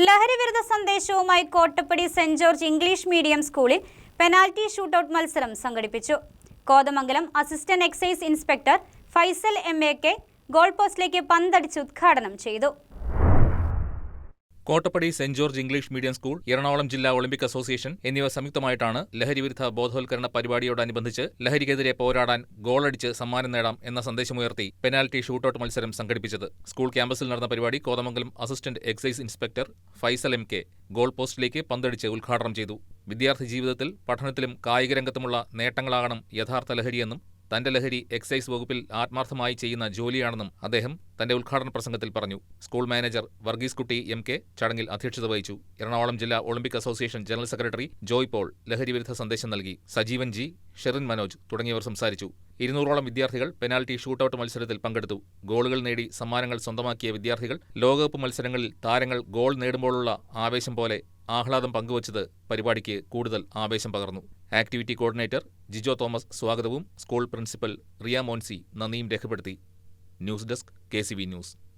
ലഹരിവിരുദ്ധ സന്ദേശവുമായി കോട്ടപ്പടി സെന്റ് ജോർജ് ഇംഗ്ലീഷ് മീഡിയം സ്കൂളിൽ പെനാൽറ്റി ഷൂട്ടൌട്ട് മത്സരം സംഘടിപ്പിച്ചു. Kothamangalam assistant excise inspector Faisal M A K goal പോസ്റ്റിലേക്ക് പന്തടിച്ച് ഉദ്ഘാടനം ചെയ്തു. കോട്ടപ്പടി saint George English medium school, Ernakulam ജില്ലാ ഒളിമ്പിക് അസോസിയേഷൻ എന്നിവ സംയുക്തമായിട്ടാണ് ലഹരിവിരുദ്ധ ബോധവൽക്കരണ പരിപാടിയോടനുബന്ധിച്ച് ലഹരിക്കെതിരെ പോരാടാൻ ഗോളടിച്ച് സമ്മാനം നേടാം എന്ന സന്ദേശമുയർത്തി പെനാൽറ്റി ഷൂട്ടൌട്ട് മത്സരം സംഘടിപ്പിച്ചത്. സ്കൂൾ ക്യാമ്പസിൽ നടന്ന പരിപാടി Kothamangalam assistant excise inspector Faisal M K goal പോസ്റ്റിലേക്ക് പന്തടിച്ച് ഉദ്ഘാടനം ചെയ്തു. വിദ്യാർത്ഥി ജീവിതത്തിൽ പഠനത്തിലും കായികരംഗത്തുമുള്ള നേട്ടങ്ങളാകണം യഥാർത്ഥ ലഹരിയെന്നും തന്റെ ലഹരി എക്സൈസ് വകുപ്പിൽ ആത്മാർത്ഥമായി ചെയ്യുന്ന ജോലിയാണെന്നും അദ്ദേഹം തന്റെ ഉദ്ഘാടന പ്രസംഗത്തിൽ പറഞ്ഞു. സ്കൂൾ മാനേജർ വർഗീസ് കുട്ടി എം.കെ ചടങ്ങിൽ അധ്യക്ഷത വഹിച്ചു. എറണാകുളം ജില്ലാ Olympic association general secretary Joy Paul ലഹരിവിരുദ്ധ സന്ദേശം നൽകി. സജീവൻ ജി, ഷെറിൻ മനോജ് തുടങ്ങിയവർ സംസാരിച്ചു. 200ഓളം വിദ്യാർത്ഥികൾ പെനാൽറ്റി ഷൂട്ടൌട്ട് മത്സരത്തിൽ പങ്കെടുത്തു. ഗോളുകൾ നേടി സമ്മാനങ്ങൾ സ്വന്തമാക്കിയ വിദ്യാർത്ഥികൾ ലോകകപ്പ് മത്സരങ്ങളിൽ താരങ്ങൾ ഗോൾ നേടുമ്പോഴുള്ള ആവേശം പോലെ ആഹ്ലാദം പങ്കുവച്ചത് പരിപാടിക്ക് കൂടുതൽ ആവേശം പകർന്നു. ആക്ടിവിറ്റി കോർഡിനേറ്റർ ജിജോ തോമസ് സ്വാഗതവും സ്കൂൾ പ്രിൻസിപ്പൽ റിയ മോൻസി നന്ദിയും രേഖപ്പെടുത്തി. News desk KCV news.